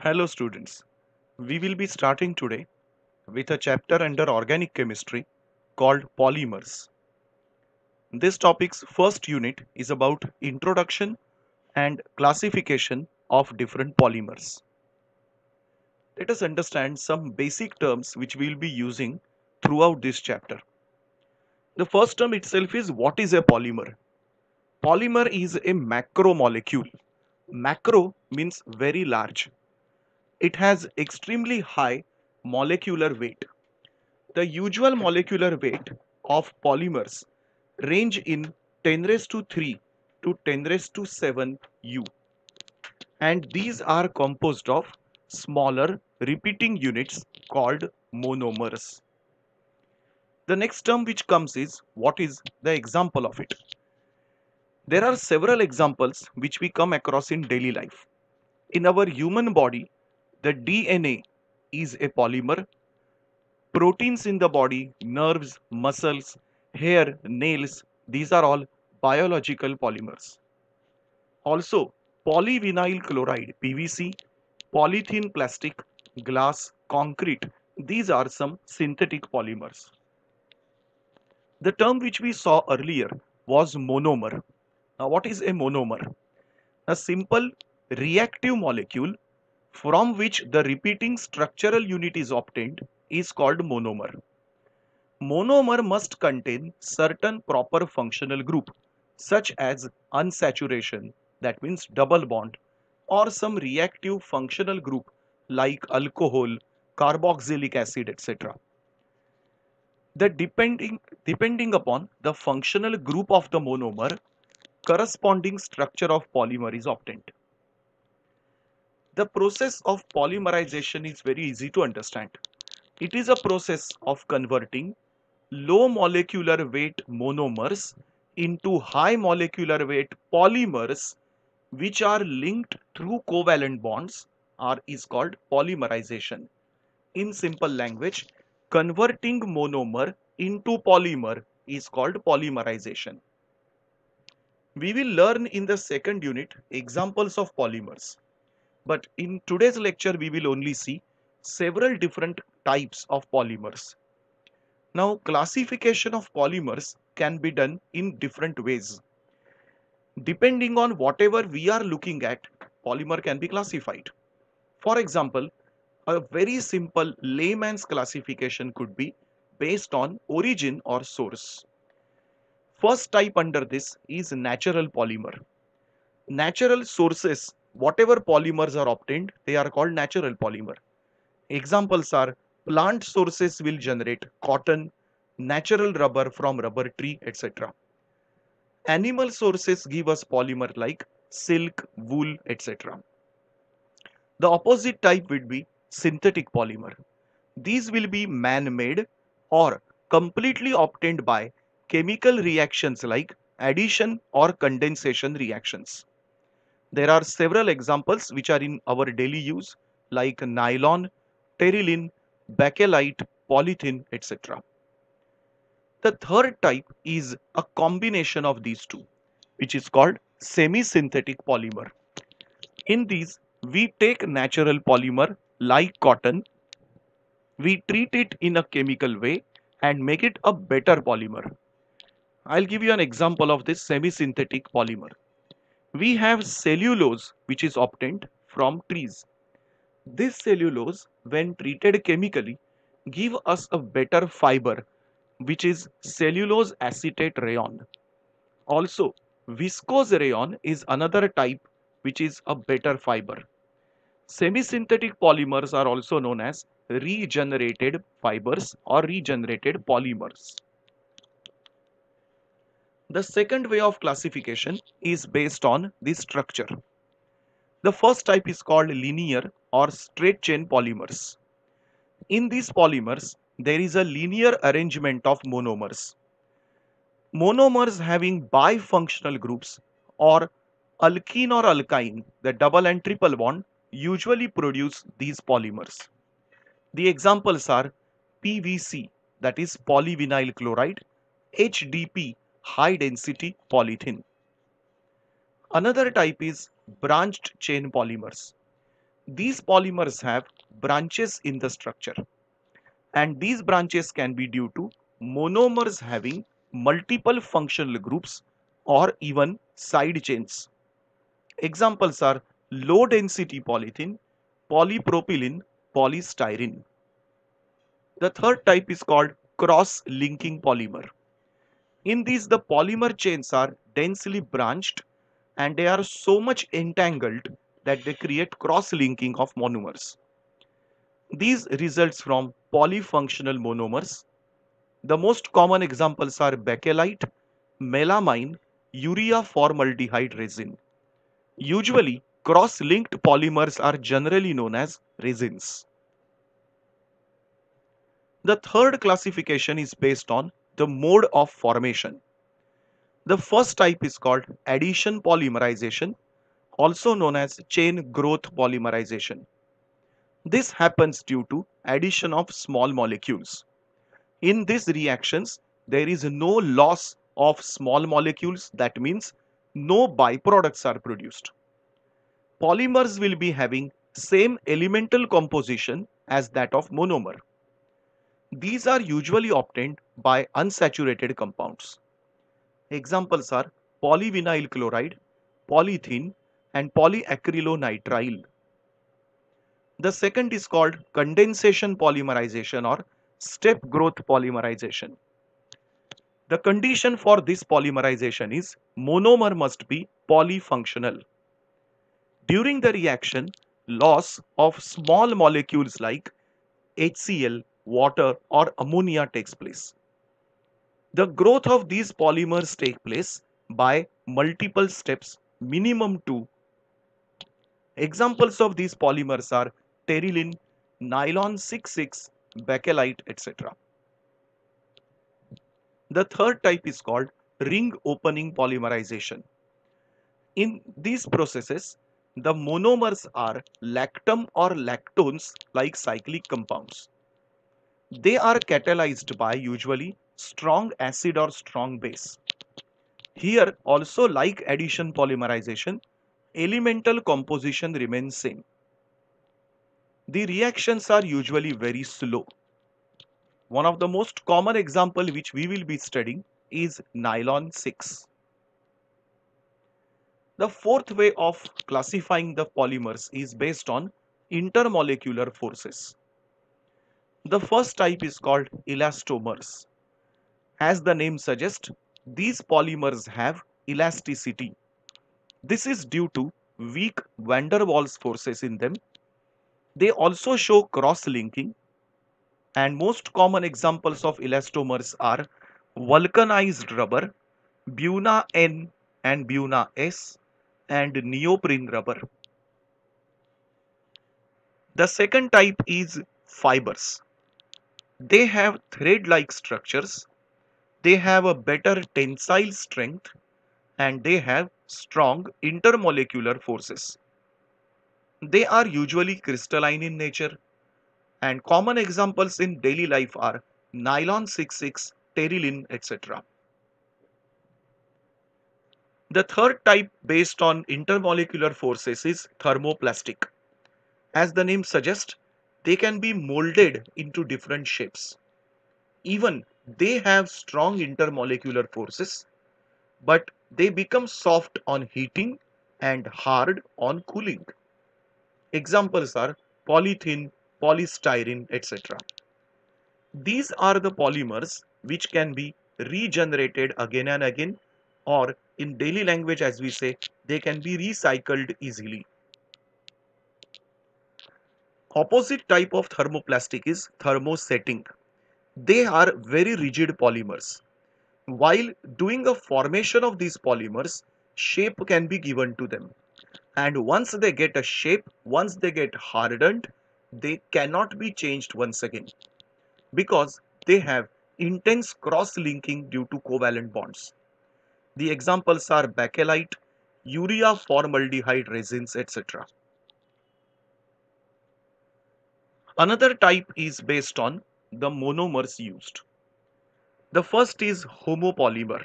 Hello students, we will be starting today with a chapter under organic chemistry called polymers. This topic's first unit is about introduction and classification of different polymers. Let us understand some basic terms which we will be using throughout this chapter. The first term itself is what is a polymer? Polymer is a macromolecule. Macro means very large. It has extremely high molecular weight. The usual molecular weight of polymers range in 10 raised to 3 to 10 raised to 7 U, and these are composed of smaller repeating units called monomers. The next term which comes is what is the example of it. There are several examples which we come across in daily life. In our human body, the DNA is a polymer. Proteins in the body, nerves, muscles, hair, nails, these are all biological polymers. Also, polyvinyl chloride, PVC, polythene plastic, glass, concrete, these are some synthetic polymers. The term which we saw earlier was monomer. Now, what is a monomer? A simple reactive molecule from which the repeating structural unit is obtained is called monomer. Monomer must contain certain proper functional group such as unsaturation, that means double bond, or some reactive functional group like alcohol, carboxylic acid, etc. The depending upon the functional group of the monomer, corresponding structure of polymer is obtained. The process of polymerization is very easy to understand. It is a process of converting low molecular weight monomers into high molecular weight polymers which are linked through covalent bonds is called polymerization. In simple language, converting monomer into polymer is called polymerization. We will learn in the second unit examples of polymers. But in today's lecture, we will only see several different types of polymers. Now, classification of polymers can be done in different ways. Depending on whatever we are looking at, polymer can be classified. For example, a very simple layman's classification could be based on origin or source. First type under this is natural polymer. Natural sources, whatever polymers are obtained, they are called natural polymer. Examples are plant sources will generate cotton, natural rubber from rubber tree, etc. Animal sources give us polymer like silk, wool, etc. The opposite type would be synthetic polymer. These will be man-made or completely obtained by chemical reactions like addition or condensation reactions. There are several examples which are in our daily use like nylon, terylene, bakelite, polythene, etc. The third type is a combination of these two, which is called semi-synthetic polymer. In these, we take natural polymer like cotton, we treat it in a chemical way and make it a better polymer. I'll give you an example of this semi-synthetic polymer. We have cellulose which is obtained from trees. This cellulose, when treated chemically, give us a better fiber which is cellulose acetate rayon. Also, viscose rayon is another type which is a better fiber. Semi-synthetic polymers are also known as regenerated fibers or regenerated polymers. The second way of classification is based on the structure. The first type is called linear or straight chain polymers. In these polymers, there is a linear arrangement of monomers. Monomers having bifunctional groups or alkene or alkyne, the double and triple bond, usually produce these polymers. The examples are PVC, that is polyvinyl chloride, HDP, high density polythene. Another type is branched chain polymers. These polymers have branches in the structure, and these branches can be due to monomers having multiple functional groups or even side chains. Examples are low density polythene, polypropylene, polystyrene. The third type is called cross linking polymer. In these, the polymer chains are densely branched and they are so much entangled that they create cross linking of monomers. These results from polyfunctional monomers. The most common examples are bakelite, melamine, urea formaldehyde resin. Usually, cross-linked polymers are generally known as resins. The third classification is based on the mode of formation. The first type is called addition polymerization, also known as chain growth polymerization. This happens due to addition of small molecules. In these reactions, there is no loss of small molecules. That means no byproducts are produced. Polymers will be having same elemental composition as that of monomer. These are usually obtained by unsaturated compounds. Examples are polyvinyl chloride, polyethylene, and polyacrylonitrile. The second is called condensation polymerization or step growth polymerization. The condition for this polymerization is monomer must be polyfunctional. During the reaction, loss of small molecules like HCl, water or ammonia takes place. The growth of these polymers take place by multiple steps, minimum two. Examples of these polymers are terylene, nylon 66, bakelite, etc. The third type is called ring opening polymerization. In these processes, the monomers are lactam or lactones like cyclic compounds. They are catalyzed by usually strong acid or strong base. Here also, like addition polymerization, elemental composition remains same. The reactions are usually very slow. One of the most common example which we will be studying is nylon 6. The fourth way of classifying the polymers is based on intermolecular forces. The first type is called elastomers. As the name suggests, these polymers have elasticity. This is due to weak van der Waals forces in them. They also show cross-linking, and most common examples of elastomers are vulcanized rubber, Buna N and Buna S, and neoprene rubber. The second type is fibers. They have thread-like structures, they have a better tensile strength, and they have strong intermolecular forces. They are usually crystalline in nature, and common examples in daily life are nylon 66, terylene, etc. The third type based on intermolecular forces is thermoplastic. As the name suggests, they can be molded into different shapes. Even they have strong intermolecular forces, but they become soft on heating and hard on cooling. Examples are polythene, polystyrene, etc. These are the polymers which can be regenerated again and again, or in daily language as we say, they can be recycled easily. Opposite type of thermoplastic is thermosetting. They are very rigid polymers. While doing a formation of these polymers, shape can be given to them. And once they get a shape, once they get hardened, they cannot be changed once again because they have intense cross-linking due to covalent bonds. The examples are bakelite, urea formaldehyde resins, etc. Another type is based on the monomers used. The first is homopolymer.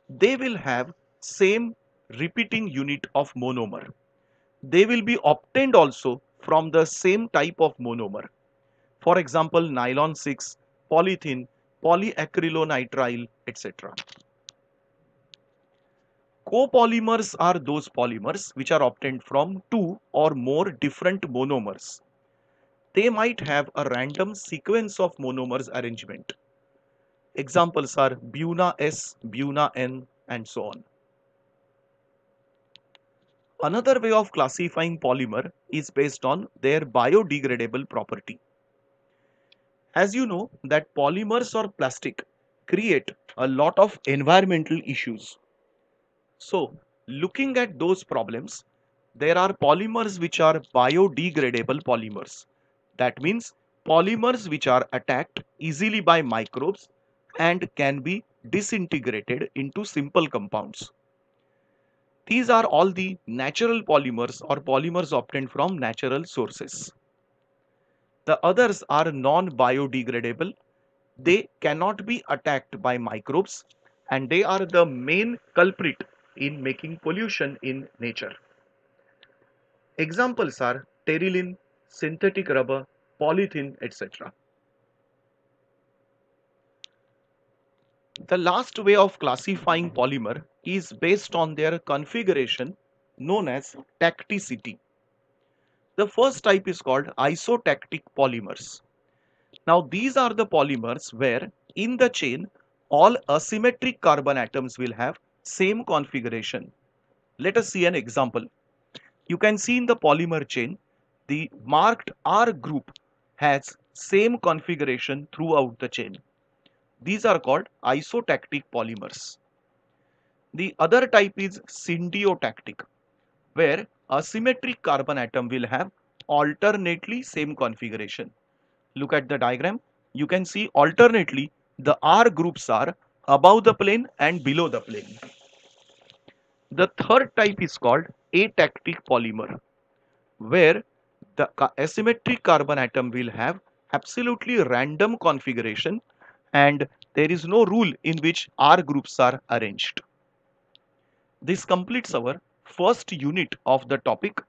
They will have same repeating unit of monomer. They will be obtained also from the same type of monomer. For example, nylon 6, polythene, polyacrylonitrile, etc. Copolymers are those polymers which are obtained from two or more different monomers. They might have a random sequence of monomers arrangement. Examples are Buna S, Buna N, and so on. Another way of classifying polymer is based on their biodegradable property. As you know that polymers or plastic create a lot of environmental issues. So, looking at those problems, there are polymers which are biodegradable polymers. That means polymers which are attacked easily by microbes and can be disintegrated into simple compounds. These are all the natural polymers or polymers obtained from natural sources. The others are non-biodegradable. They cannot be attacked by microbes and they are the main culprit in making pollution in nature. Examples are terylene, synthetic rubber, polythene, etc. The last way of classifying polymer is based on their configuration known as tacticity. The first type is called isotactic polymers. Now these are the polymers where in the chain all asymmetric carbon atoms will have same configuration. Let us see an example. You can see in the polymer chain the marked R group has same configuration throughout the chain. These are called isotactic polymers. The other type is syndiotactic, where asymmetric carbon atom will have alternately same configuration. Look at the diagram. You can see alternately the R groups are above the plane and below the plane. The third type is called atactic polymer, where the asymmetric carbon atom will have absolutely random configuration and there is no rule in which R groups are arranged. This completes our first unit of the topic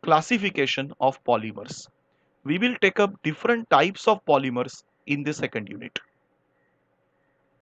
classification of polymers. We will take up different types of polymers in the second unit.